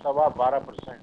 12.25%,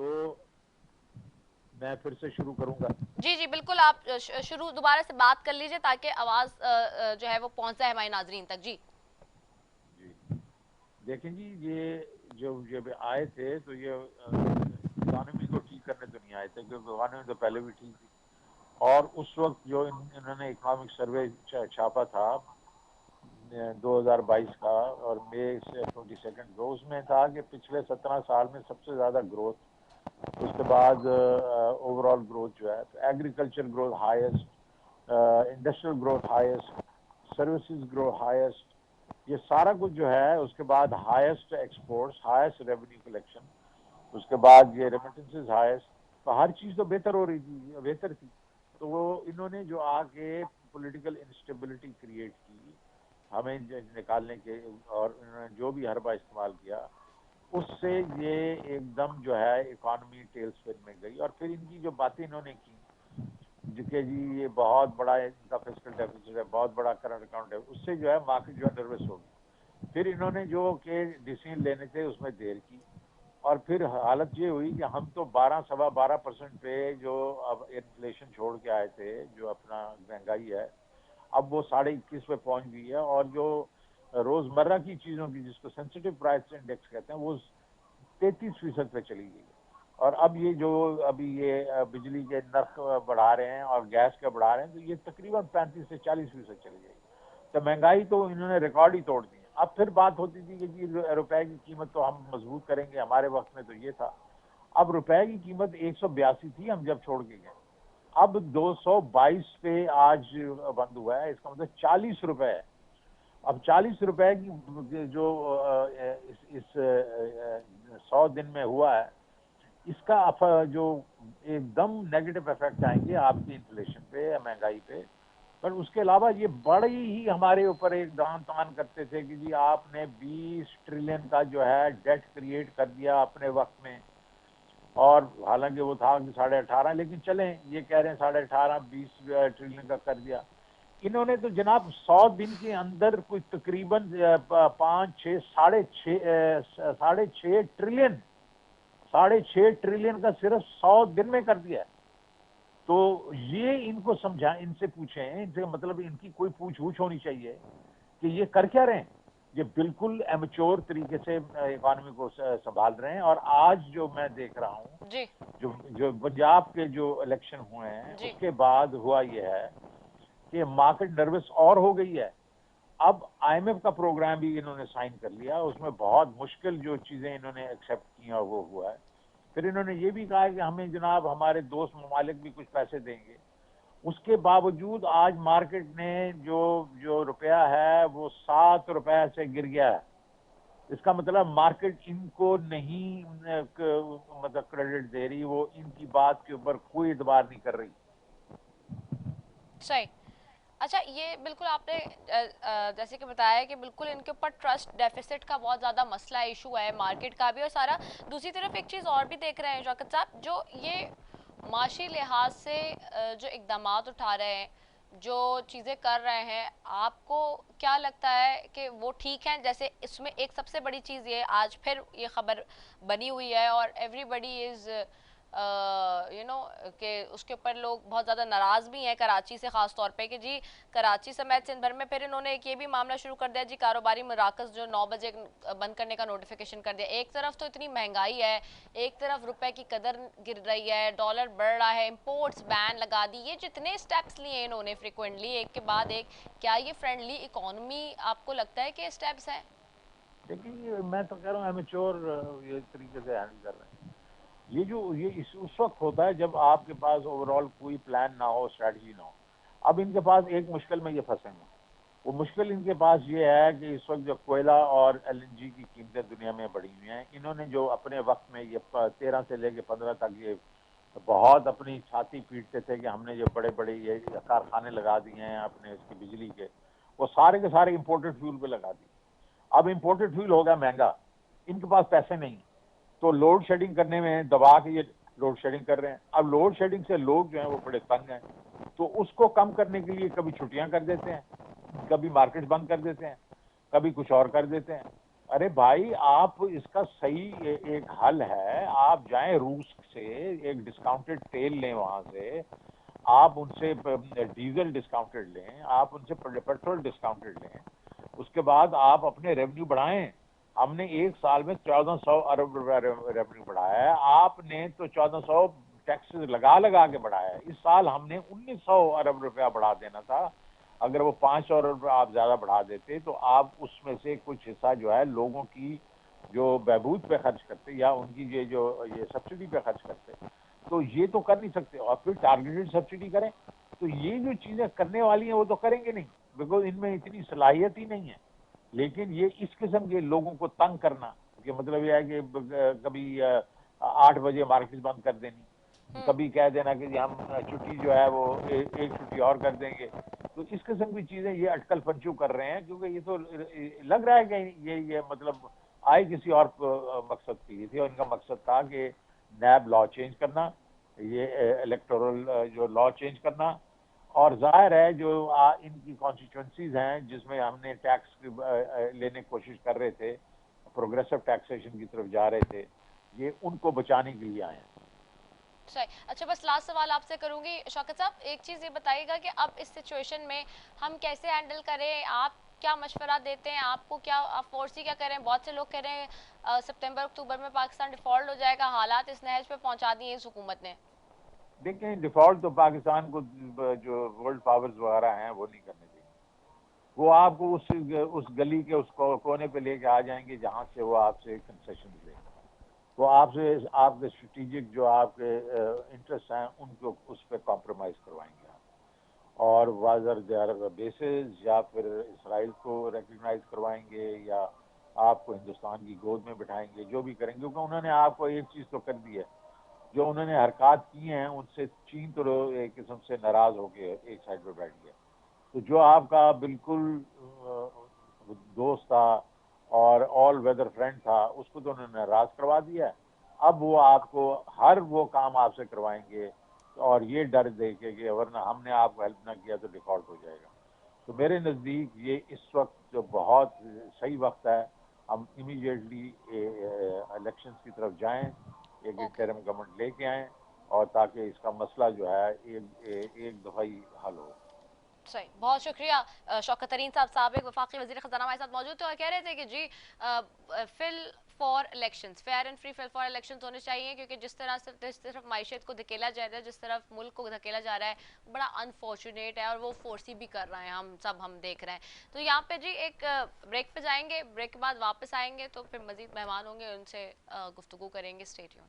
تو میں پھر سے شروع کروں گا. جی جی بالکل، آپ شروع دوبارہ سے بات کر لیجئے تاکہ آواز جو ہے وہ پہنچ جائے ہمارے ناظرین تک. جی جی دیکھیں جی، یہ جب آئے تھے تو یہ اکانومی کو ٹھیک کرنے تو نہیں آئے تھے، کیونکہ اکانومی تو پہلے بھی ٹھیک تھی. اور اس وقت جو انہوں نے اکنامک سروے چھاپا تھا 2022 کا اور مئی سے 22 کو، اس میں تھا کہ پچھلے 17 سال میں سب سے زیادہ گروتھ، اس کے بعد اوور آل گروتھ جو ہے agriculture growth highest, industrial growth highest, services growth highest, یہ سارا کچھ جو ہے. اس کے بعد highest exports, highest revenue collection, اس کے بعد یہ ریمیٹنسز ہائیسٹ. تو ہر چیز تو بہتر ہو رہی تھی، بہتر تھی. تو وہ انہوں نے جو آگے پولیٹیکل انسٹیبلٹی کریٹ کی ہمیں نکالنے کے، اور انہوں نے جو بھی حربہ استعمال کیا، اس سے یہ ایک دم جو ہے اکانومی ٹیل اسپن میں گئی. اور پھر ان کی جو باتیں انہوں نے کی کہ جی یہ بہت بڑا ان کا فسکل ڈیفیسٹ ہے، بہت بڑا کرنٹ اکاؤنٹ ہے، اس سے جو ہے مارکیٹ جو ہے نروس ہوگی. پھر انہوں نے جو کہ ڈیسیژن لینے تھے اس میں دیر کی، اور پھر حالت یہ ہوئی کہ ہم تو 12-12% پہ جو اب انفلیشن چھوڑ کے آئے تھے، جو اپنا مہنگائی ہے، اب وہ 21.5 پہ پہنچ گئی ہے. اور جو روزمرہ کی چیزوں کی، جس کو سینسٹیو پرائس انڈیکس کہتے ہیں، وہ 33% پہ چلی گئی ہے. اور اب یہ جو ابھی یہ بجلی کے نرخ بڑھا رہے ہیں اور گیس کے بڑھا رہے ہیں، تو یہ تقریباً 35 سے 40% چلی جائے گی. تو مہنگائی تو انہوں نے ریکارڈ ہی توڑ دی. اب پھر بات ہوتی تھی کہ جی روپے کی قیمت تو ہم مضبوط کریں گے، ہمارے وقت میں تو یہ تھا. اب روپے کی قیمت 182 تھی ہم جب چھوڑ کے گئے، اب 222 پہ آج بند ہوا ہے. اس کا مطلب 40 روپے ہے. اب 40 روپے کی جو اس 100 دن میں ہوا ہے، اس کا جو ایک دم نیگیٹو افیکٹ آئیں گے آپ کی انفلیشن پہ، مہنگائی پہ. پر اس کے علاوہ یہ بڑی ہی ہمارے اوپر ایک دان تان کرتے تھے کہ جی آپ نے 20 ٹریلین کا جو ہے ڈیٹ کریٹ کر دیا اپنے وقت میں. اور حالانکہ وہ تھا 18.5، لیکن چلیں یہ کہہ رہے ہیں 18.5-20 ٹریلین کا کر دیا. انہوں نے تو جناب 100 دن کے اندر کوئی تقریباً 6.5 ٹریلین، 6.5 ٹریلین کا صرف 100 دن میں کر دیا. تو یہ ان کو سمجھا، ان سے پوچھیں، ان سے مطلب ان کی کوئی پوچھ گچھ ہونی چاہیے کہ یہ کر کیا رہے ہیں. یہ بالکل ایمیچور طریقے سے اکانومی کو سنبھال رہے ہیں. اور آج جو میں دیکھ رہا ہوں، جی جو پنجاب کے جو الیکشن ہوئے ہیں، جی اس کے بعد ہوا یہ ہے کہ مارکیٹ نروس اور ہو گئی ہے. اب IMF کا پروگرام بھی انہوں نے سائن کر لیا، اس میں بہت مشکل جو چیزیں انہوں نے ایکسیپٹ کی ہیں وہ ہوا ہے. پھر انہوں نے یہ بھی کہا کہ ہمیں جناب ہمارے دوست ممالک بھی کچھ پیسے دیں گے. اس کے باوجود آج مارکیٹ نے جو روپیہ ہے وہ 7 روپے سے گر گیا ہے. اس کا مطلب مارکیٹ ان کو نہیں مطلب کریڈٹ دے رہی، وہ ان کی بات کے اوپر کوئی اعتبار نہیں کر رہی. صحیح. اچھا، یہ بالکل آپ نے جیسے کہ بتایا کہ بالکل ان کے اوپر ٹرسٹ ڈیفیسٹ کا بہت زیادہ مسئلہ ایشو ہے، مارکیٹ کا بھی اور سارا. دوسری طرف ایک چیز اور بھی دیکھ رہے ہیں شوکت صاحب، جو یہ معاشی لحاظ سے جو اقدامات اٹھا رہے ہیں، جو چیزیں کر رہے ہیں، آپ کو کیا لگتا ہے کہ وہ ٹھیک ہیں؟ جیسے اس میں ایک سب سے بڑی چیز یہ آج پھر یہ خبر بنی ہوئی ہے اور ایوری بڈی از کہ اس کے اوپر لوگ بہت زیادہ ناراض بھی ہیں کراچی سے خاص طور پہ، کہ جی کراچی سمیت سندھ بھر میں پھر انہوں نے ایک یہ بھی معاملہ شروع کر دیا جی، کاروباری مراکز جو 9 بجے بند کرنے کا نوٹیفیکیشن کر دیا. ایک طرف تو اتنی مہنگائی ہے، ایک طرف روپے کی قدر گر رہی ہے، ڈالر بڑھ رہا ہے، امپورٹس بین لگا دی. یہ جتنے سٹیپس لیے انہوں نے فریکوینٹلی ایک کے بعد ایک، کیا یہ فرینڈلی اکانومی آپ کو لگتا ہے کہ سٹیپس ہیں؟ دیکھیں میں تو کہہ رہا ہوں ایمیچور یہ طریقے سے ہینڈل کر رہے ہیں. یہ اس وقت ہوتا ہے جب آپ کے پاس اوور آل کوئی پلان نہ ہو، اسٹریٹجی نہ ہو. اب ان کے پاس ایک مشکل میں یہ پھنسے ہیں. وہ مشکل ان کے پاس یہ ہے کہ اس وقت جو کوئلہ اور LNG کی قیمتیں دنیا میں بڑھی ہوئی ہیں، انہوں نے جو اپنے وقت میں یہ 13 سے لے کے 15 تک یہ بہت اپنی چھاتی پیٹتے تھے کہ ہم نے جو بڑے بڑے یہ کارخانے لگا دیے ہیں اپنے اس کی بجلی کے، وہ سارے کے سارے امپورٹڈ فیول پہ لگا دیے. اب امپورٹڈ فیول ہو گیا مہنگا، ان کے پاس پیسے نہیں، تو لوڈ شیڈنگ کرنے میں دبا کے یہ لوڈ شیڈنگ کر رہے ہیں. اب لوڈ شیڈنگ سے لوگ جو ہیں وہ بڑے تنگ ہیں، تو اس کو کم کرنے کے لیے کبھی چھٹیاں کر دیتے ہیں، کبھی مارکیٹ بند کر دیتے ہیں، کبھی کچھ اور کر دیتے ہیں. ارے بھائی آپ اس کا صحیح ایک حل ہے، آپ جائیں روس سے ایک ڈسکاؤنٹڈ تیل لیں، وہاں سے آپ ان سے ڈیزل ڈسکاؤنٹڈ لیں، آپ ان سے پیٹرول ڈسکاؤنٹڈ لیں، اس کے بعد آپ اپنے ریونیو بڑھائیں۔ ہم نے ایک سال میں 1400 ارب روپے ریونیو بڑھایا ہے، آپ نے تو 1400 ٹیکسز لگا لگا کے بڑھایا ہے۔ اس سال ہم نے 1900 ارب روپیہ بڑھا دینا تھا، اگر وہ 500 روپے آپ زیادہ بڑھا دیتے تو آپ اس میں سے کچھ حصہ جو ہے لوگوں کی جو بہبود پہ خرچ کرتے یا ان کی یہ سبسڈی پہ خرچ کرتے، تو یہ تو کر نہیں سکتے، اور پھر ٹارگیٹڈ سبسڈی کریں۔ تو یہ جو چیزیں کرنے والی ہیں وہ تو کریں گے نہیں، بیکاز ان میں اتنی صلاحیت ہی نہیں ہے۔ لیکن یہ اس قسم کے لوگوں کو تنگ کرنا کہ مطلب یہ ہے کہ کبھی 8 بجے مارکیٹ بند کر دینی، کبھی کہہ دینا کہ ہم چھٹی جو ہے وہ ایک چھٹی اور کر دیں گے، تو اس قسم کی چیزیں یہ اٹکل پنچو کر رہے ہیں، کیونکہ یہ تو لگ رہا ہے کہ یہ مطلب آئے کسی اور مقصد کے لیے تھی، اور ان کا مقصد تھا کہ نیب لا چینج کرنا، یہ الیکٹورل جو لا چینج کرنا، اور ظاہر ہے جو ان کی کانسٹیٹوئنسیز ہیں جس میں ہم نے ٹیکس لینے کی کوشش کر رہے تھے، پروگریسو ٹیکسیشن کی طرف جا رہے تھے، یہ ان کو بچانے کے لیے آئے ہیں۔ صحیح۔ اچھا بس لاسٹ سوال آپ سے کروں گی شوکت صاحب، ایک چیز یہ بتائیے گا کہ اب اس سچویشن میں ہم کیسے ہینڈل کریں، آپ کیا مشورہ دیتے ہیں، آپ کو کیا، آپ فورسی کیا کریں؟ بہت سے لوگ کہہ رہے ہیں سپتمبر اکتوبر میں پاکستان ڈیفالٹ ہو جائے گا، حالات اس نہج پہ پہنچا دیے اس حکومت نے۔ دیکھیں ڈیفالٹ تو پاکستان کو جو ورلڈ پاورز وغیرہ ہیں وہ نہیں کرنے دیں گے، وہ آپ کو اس گلی کے اس کونے پہ لے کے آ جائیں گے جہاں سے وہ آپ سے کنسیشن لیں گے، وہ آپ سے آپ کے اسٹریٹجک جو آپ کے انٹرسٹ ہیں ان کو اس پہ کمپرومائز کروائیں گے آپ، اور واضح دیار بیسز یا پھر اسرائیل کو ریکگنائز کروائیں گے، یا آپ کو ہندوستان کی گود میں بٹھائیں گے، جو بھی کریں گے، کیونکہ انہوں نے آپ کو ایک چیز تو کر دی ہے، جو انہوں نے حرکات کی ہیں ان سے چین تو ایک قسم سے ناراض ہو کے ایک سائڈ پہ بیٹھ گیا، تو جو آپ کا بالکل دوست تھا اور آل ویدر فرینڈ تھا اس کو تو انہوں نے ناراض کروا دیا ہے۔ اب وہ آپ کو ہر وہ کام آپ سے کروائیں گے، اور یہ ڈر دے کہ ورنہ ہم نے آپ کو ہیلپ نہ کیا تو ڈیفالٹ ہو جائے گا۔ تو میرے نزدیک یہ اس وقت جو بہت صحیح وقت ہے، ہم امیڈیٹلی الیکشنز کی طرف جائیں، ایک اوکے، انٹرم گورنمنٹ لے کے آئیں، اور تاکہ اس کا مسئلہ جو ہے ایک دفعی حل ہو۔ صحیح، بہت شکریہ شوکت ترین صاحب، سابق وفاقی وزیر خزانہ ہمارے ساتھ موجود تھے اور کہہ رہے تھے کہ جی full for elections, fair and free full for elections ہونے چاہیے، کیونکہ جس طرح سے جس طرف معیشت کو دھکیلا جا رہا ہے، جس طرف ملک کو دھکیلا جا رہا ہے، بڑا انفارچونیٹ ہے، اور وہ فورسی بھی کر رہے ہیں، ہم دیکھ رہے ہیں۔ تو یہاں پہ جی ایک بریک پہ جائیں گے، بریک کے بعد واپس آئیں گے تو پھر مزید مہمان ہوں گے، ان سے گفتگو کریں گے، اسٹے ٹیون۔